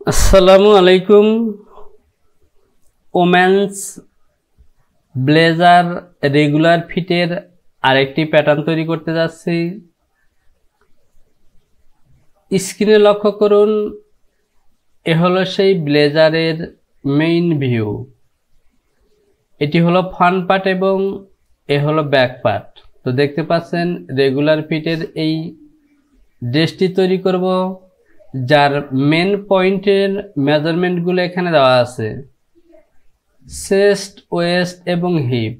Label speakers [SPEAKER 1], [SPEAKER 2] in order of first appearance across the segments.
[SPEAKER 1] আসসালামু আলাইকুম। Women's blazer regular ফিটের আরেকটি প্যাটার্ন তৈরি করতে যাচ্ছি। স্ক্রিনে লক্ষ্য করুন, এ হলো সেই ব্লেজারের মেইন ভিউ। এটি হলো ফ্রন্ট পার্ট এবং এ হলো ব্যাক পার্ট। তো দেখতে পাচ্ছেন রেগুলার ফিটের এই ড্রেসটি তৈরি করব, যার মেন পয়েন্টের মেজারমেন্টগুলো এখানে দেওয়া আছে। চেস্ট, ওয়েস্ট এবং হিপ,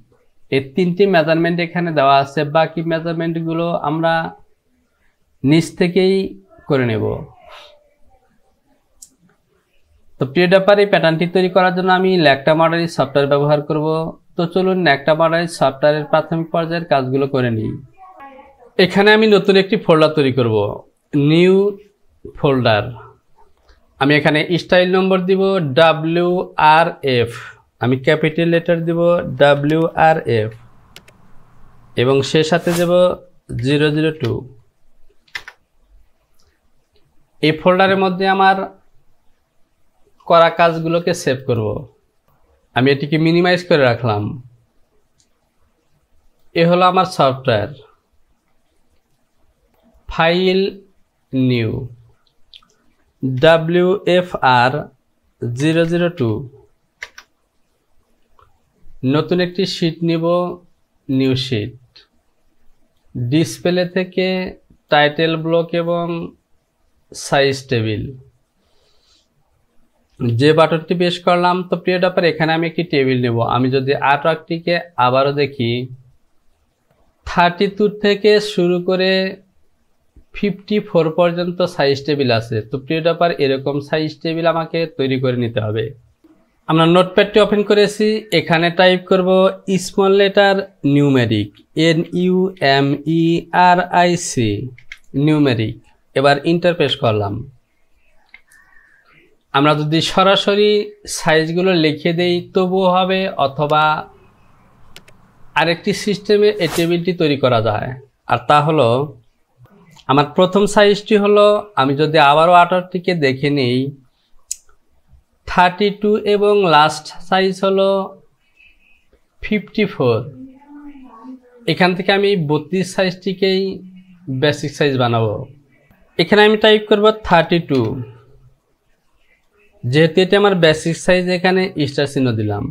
[SPEAKER 1] এই তিনটি মেজারমেন্ট এখানে দেওয়া আছে। বাকি মেজারমেন্টগুলো আমরা নিচ থেকেই করে নেব। তো প্রিয় ব্যাপার, এই প্যাটার্নটি তৈরি করার জন্য আমি ল্যাকটা মডেল সফটওয়্যার ব্যবহার করব। তো চলুন ল্যাকটা মডেল সফটওয়্যারের প্রাথমিক পর্যায়ের কাজগুলো করে নিই। এখানে আমি নতুন একটি ফোল্ডার তৈরি করব, নিউ ফোল্ডার। আমি এখানে স্টাইল নম্বর দিব WRF, আমি ক্যাপিটাল লেটার দিব WRF এবং সে সাথে দেব 002। এই ফোল্ডারের মধ্যে আমার করা কাজগুলোকে সেভ করব। আমি এটিকে মিনিমাইজ করে রাখলাম। এ হলো আমার সফটওয়্যার। File, new, WFR 002। নতুন একটি শীট নিব, নিউ শীট। ডিসপ্লে থেকে টাইটেল ব্লক এবং সাইজ টেবিল, যে বাটনটি পেশ করলাম। তো প্রিয় ব্যাপার, এখানে আমি একটি টেবিল নেব। আমি যদি আর্টওয়ার্কটিকে আবারও দেখি, 32 থেকে শুরু করে 54 পর্যন্ত সাইজ টেবিল আছে। তো প্রিয় ব্যাপার, এরকম সাইজ টেবিল আমাকে তৈরি করে নিতে হবে। আমরা নোটপ্যাডটি ওপেন করেছি, এখানে টাইপ করব small letter numeric, NUMERIC, numeric. এবার ইন্টার প্রেস করলাম। আমরা যদি সরাসরি সাইজগুলো লিখে দেই তবুও হবে, অথবা আরেকটি সিস্টেমে এই টেবিলটি তৈরি করা যায়। আর তা হলো, আমার প্রথম সাইজটি হলো, আমি যদি আবারও আর্টওয়ার্কটিকে দেখে নিই, 32 এবং লাস্ট সাইজ হলো 54। এখান থেকে আমি 32 সাইজটিকেই বেসিক সাইজ বানাবো। এখানে আমি টাইপ করব 32, যেহেতু এটি আমার বেসিক সাইজ, এখানে স্টার চিহ্ন দিলাম।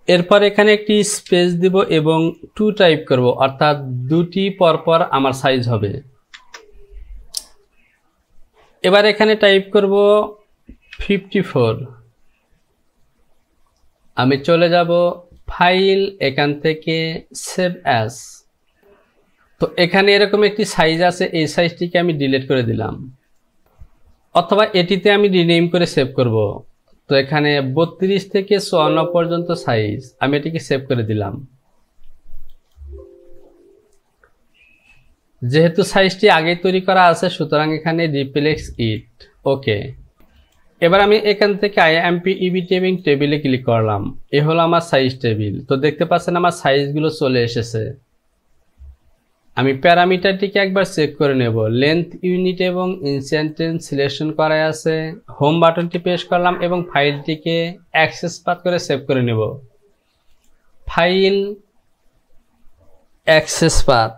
[SPEAKER 1] এরপর এখানে একটি স্পেস দিব এবং 2 টাইপ করব, অর্থাৎ দুটি পরপর আমার সাইজ হবে। এবার এখানে টাইপ করব 54। আমি চলে যাব ফাইল, এখান থেকে সেভ অ্যাজ। তো এখানে এরকম একটি সাইজ আছে, এই সাইজটিকে আমি ডিলিট করে দিলাম, অথবা এটিতে আমি রিনেম করে সেভ করব। তো এখানে 32 থেকে 54 পর্যন্ত সাইজ, আমি এটিকে সেভ করে দিলাম। যেহেতু সাইজটি আগে তৈরি করা আছে, সুতরাং এখানে রিপ্লেস ইট, ওকে। এবার আমি এখান থেকে IMPEBT এবং টেবিলে ক্লিক করলাম। এ হলো আমার সাইজ টেবিল। তো দেখতে পাচ্ছেন আমার সাইজগুলো চলে এসেছে। আমি প্যারামিটারটিকে একবার চেক করে নেব। লেন্থ, ইউনিট এবং ইনসেন্টেন্স সিলেকশন করা আছে। হোম বাটনটি প্রেস করলাম এবং ফাইলটিকে অ্যাক্সেস পাথ করে সেভ করে নেব। File, access path.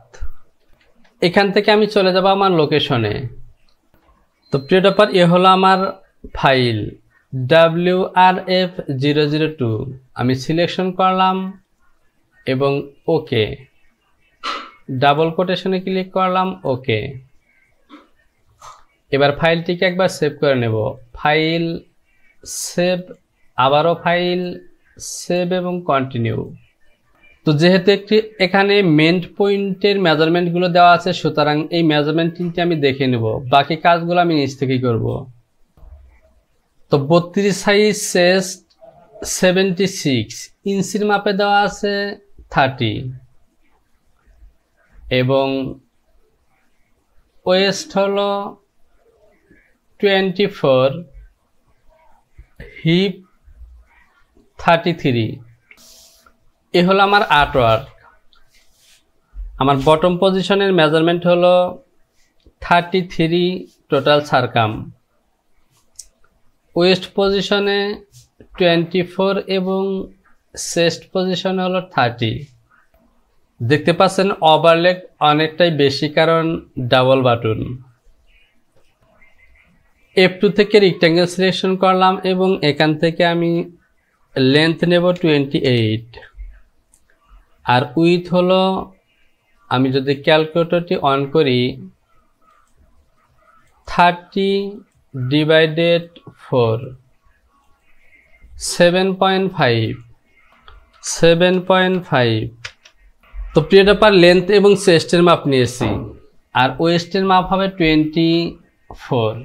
[SPEAKER 1] এখান থেকে আমি চলে যাব আমার লোকেশনে। তো প্রিয় ব্যাপার, এ হলো আমার ফাইল WRF 002। আমি সিলেকশন করলাম এবং ওকে, ডাবল কোটেশনে ক্লিক করলাম, ওকে। এবার ফাইলটিকে একবার সেভ করে নেব। ফাইল, সেভ, আবারও ফাইল, সেভ এবং কন্টিনিউ। তো যেহেতু এখানে মেন পয়েন্টের মেজারমেন্টগুলো দেওয়া আছে, সুতরাং এই মেজারমেন্টটি আমি দেখে নেব। বাকি কাজগুলো আমি নিজ থেকেই করব। তো 32 সাইজ, চেস্ট 76 ইঞ্চির মাপে দেওয়া আছে 30 এবং ওয়েস্ট হলো 24, হিপ 33। এ হলো আমার আর্টওয়ার্ক। আমার বটম পজিশনের মেজারমেন্ট হলো 33 টোটাল সারকাম। ওয়েস্ট পজিশনে 24 এবং চেস্ট পজিশনে হলো 30। দেখতে পাচ্ছেন ওভারলেগ অনেকটাই বেশি, কারণ ডাবল বাটন। F2 থেকে রেক্ট্যাঙ্গেল সিলেকশন করলাম এবং এখান থেকে আমি লেন্থ নেব 28, আর উইথ হলো, আমি যদি ক্যালকুলেটরটি অন করি, 30/4 7.5। তো প্রিয়টাপার লেন্থ এবং চেস্টের মাপ নিয়েছি, আর ওয়েস্টের মাপ হবে 24।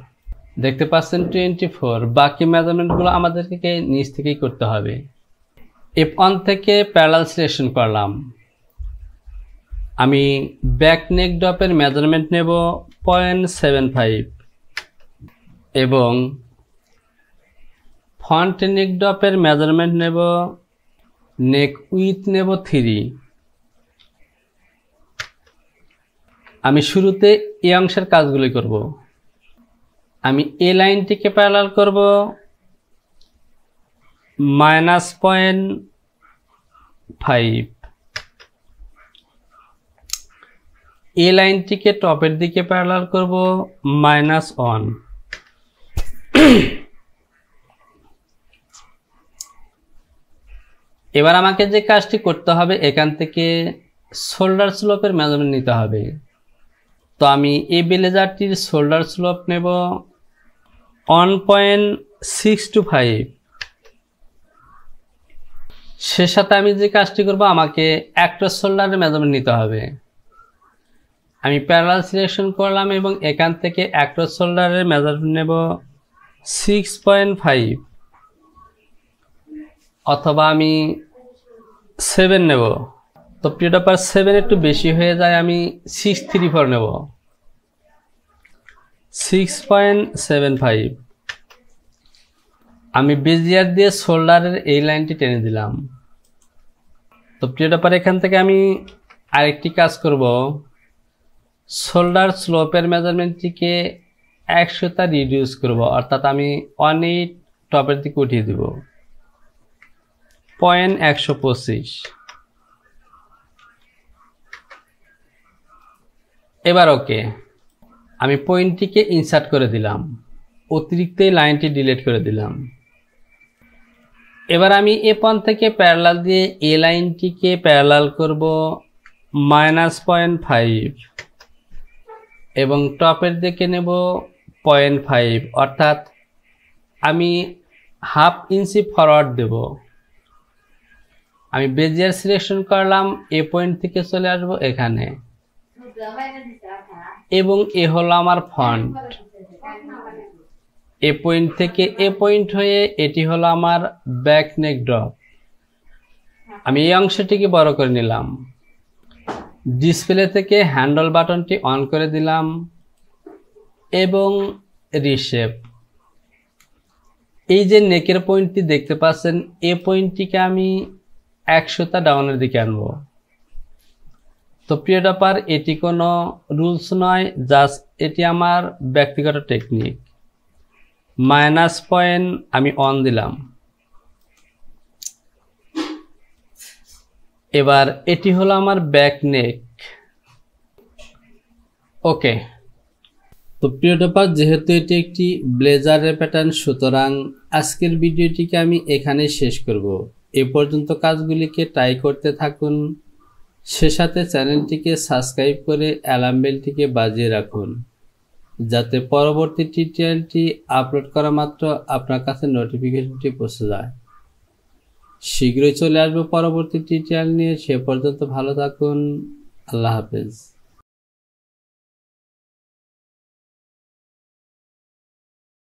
[SPEAKER 1] দেখতে পাচ্ছেন 24। বাকি মেজারমেন্টগুলো আমাদেরকে নিচ থেকেই করতে হবে। F1 থেকে প্যারালাল সিলেকশন করলাম। আমি ব্যাক নেক ড্রপের মেজারমেন্ট নেব 0.75 এবং ফ্রন্ট নেক ড্রপের মেজারমেন্ট নেব, নেক উইথ নেব 3। আমি শুরুতে এই অংশের কাজগুলি করব। আমি এই লাইনটিকে প্যারালাল করব -0.5। এই লাইনটিকে টপের দিকে প্যারালাল করব -1। এবার আমাকে যে কাজটি করতে হবে, এখান থেকে শোল্ডার স্লোপের মেজারমেন্ট নিতে হবে। তো আমি এই ব্লেজারটির শোল্ডার স্লোপ নেব 1.625। সে সাথে আমি যে কাজটি করব, আমাকে অ্যাক্টর শোল্ডারের মেজারমেন্ট নিতে হবে। আমি প্যারালাল সিলেকশন করলাম এবং এখান থেকে অ্যাক্টর শোল্ডারের মেজারমেন্ট নেব 6.5, অথবা আমি 7 নেব। তো প্রিয়টাপার 7 একটু বেশি হয়ে যায়, আমি 634 নেব, 6.75। আমি বেজিয়ার দিয়ে শোল্ডারের এই লাইনটি টেনে দিলাম। তো প্রিয়টাপার এখান থেকে আমি আরেকটি কাজ করব, শোল্ডার স্লোপের মেজারমেন্টটিকে 100টা রিডিউস করব, অর্থাৎ আমি 1.8 টপের দিকে উঠিয়ে দিব, 0.125। এবার ওকে, আমি পয়েন্টটিকে ইনসার্ট করে দিলাম, অতিরিক্ত এই লাইনটি ডিলিট করে দিলাম। এবার আমি F1 থেকে প্যারালাল দিয়ে এই লাইনটিকে প্যারালাল করব -0.5 এবং টপের দিকে নেব 0.5, অর্থাৎ আমি ½ ইঞ্চি ফরওয়ার্ড দেব। আমি বেজিয়ার সিলেকশন করলাম, এ পয়েন্ট থেকে চলে আসব এখানে, এবং এ হলো আমার ফ্রন্ট। এ পয়েন্ট থেকে এ পয়েন্ট হয়ে এটি হলো আমার ব্যাক নেক ড্রপ। আমি এই অংশটিকে বড় করে নিলাম। ডিসপ্লে থেকে হ্যান্ডল বাটনটি অন করে দিলাম এবং রিশেপ। এই যে নেকের পয়েন্টটি দেখতে পাচ্ছেন, এ পয়েন্টটিকে আমি 100টা ডাউনের দিকে আনবো। তো প্রিয়টাপার এটি কোনো রুলস নয়, জাস্ট এটি আমার ব্যক্তিগত টেকনিক। মাইনাস পয়েন্ট আমি অন দিলাম। এবার এটি হলো আমার ব্যাক নেক। ওকে, তো প্রিয়টাপার যেহেতু এটি একটি ব্লেজারের প্যাটার্ন, সুতরাং আজকের ভিডিওটিকে আমি এখানেই শেষ করব। এ পর্যন্ত কাজগুলিকে ট্রাই করতে থাকুন, সে সাথে চ্যানেলটিকে সাবস্ক্রাইব করে অ্যালার্ম বেলটিকে বাজিয়ে রাখুন, যাতে পরবর্তী টিউটোরিয়ালটি আপলোড করা মাত্র আপনার কাছে নোটিফিকেশনটি পৌঁছে যায়। শীঘ্রই চলে আসবে পরবর্তী টিউটোরিয়াল নিয়ে। সে পর্যন্ত ভালো থাকুন। আল্লাহ হাফেজ।